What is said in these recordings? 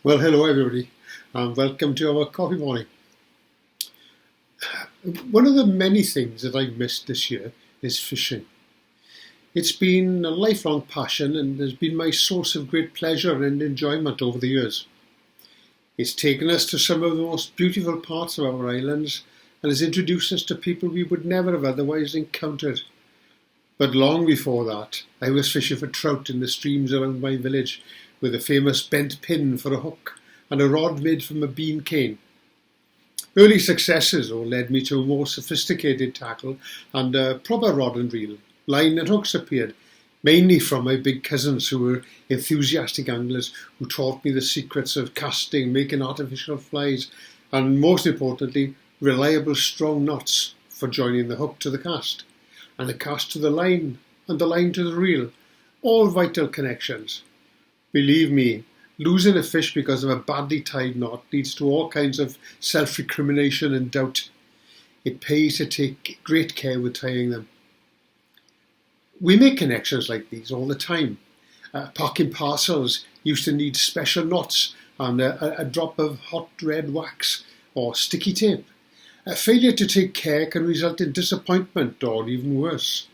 Well, hello everybody, and welcome to our coffee morning. One of the many things that I've missed this year is fishing. It's been a lifelong passion and has been my source of great pleasure and enjoyment over the years. It's taken us to some of the most beautiful parts of our islands and has introduced us to people we would never have otherwise encountered. But long before that, I was fishing for trout in the streams around my village with a famous bent pin for a hook and a rod made from a bean cane. Early successes led me to a more sophisticated tackle and a proper rod and reel. Line and hooks appeared, mainly from my big cousins who were enthusiastic anglers who taught me the secrets of casting, making artificial flies, and most importantly, reliable strong knots for joining the hook to the cast, and the cast to the line, and the line to the reel, all vital connections. Believe me, losing a fish because of a badly tied knot leads to all kinds of self-recrimination and doubt. It pays to take great care with tying them. We make connections like these all the time. Packing parcels used to need special knots and a drop of hot red wax or sticky tape. A failure to take care can result in disappointment or even worse.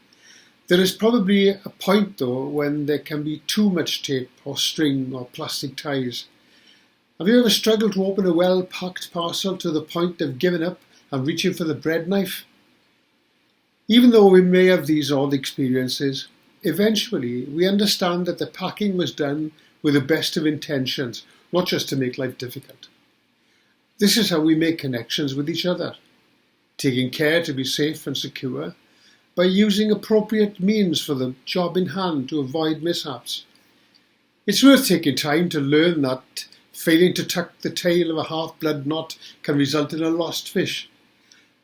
There is probably a point, though, when there can be too much tape or string or plastic ties. Have you ever struggled to open a well-packed parcel to the point of giving up and reaching for the bread knife? Even though we may have these odd experiences, eventually we understand that the packing was done with the best of intentions, not just to make life difficult. This is how we make connections with each other, taking care to be safe and secure, by using appropriate means for the job in hand to avoid mishaps. It's worth taking time to learn that failing to tuck the tail of a half-blood knot can result in a lost fish,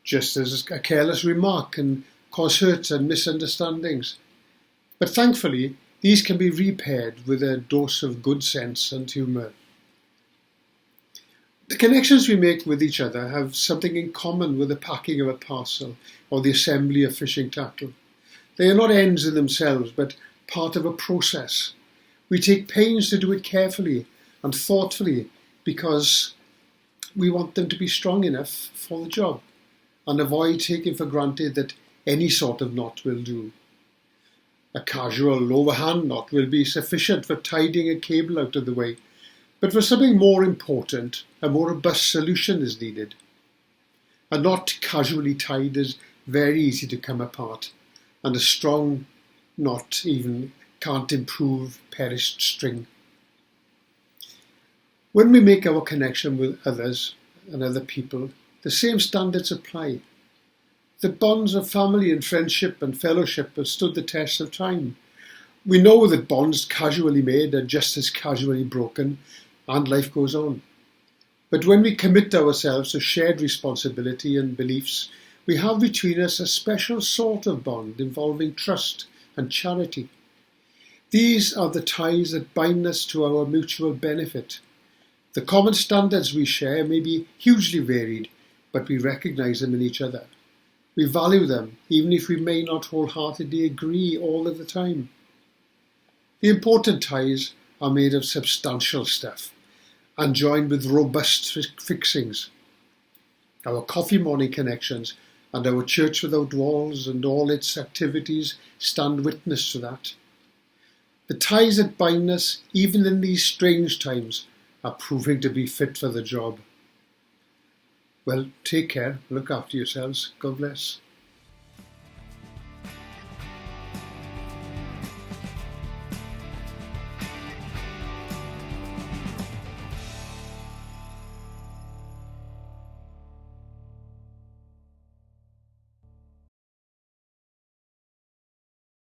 just as a careless remark can cause hurt and misunderstandings. But thankfully, these can be repaired with a dose of good sense and humour. The connections we make with each other have something in common with the packing of a parcel or the assembly of fishing tackle. They are not ends in themselves, but part of a process. We take pains to do it carefully and thoughtfully because we want them to be strong enough for the job and avoid taking for granted that any sort of knot will do. A casual overhand knot will be sufficient for tidying a cable out of the way, but for something more important, a more robust solution is needed. A knot casually tied is very easy to come apart, and a strong knot even can't improve perished string. When we make our connection with others and other people, the same standards apply. The bonds of family and friendship and fellowship have stood the test of time. We know that bonds casually made are just as casually broken, and life goes on. But when we commit ourselves to shared responsibility and beliefs, we have between us a special sort of bond involving trust and charity. These are the ties that bind us to our mutual benefit. The common standards we share may be hugely varied, but we recognise them in each other. We value them, even if we may not wholeheartedly agree all of the time. The important ties are made of substantial stuff and joined with robust fixings. Our coffee morning connections and our church without walls and all its activities stand witness to that. The ties that bind us, even in these strange times, are proving to be fit for the job. Well, take care, look after yourselves, God bless.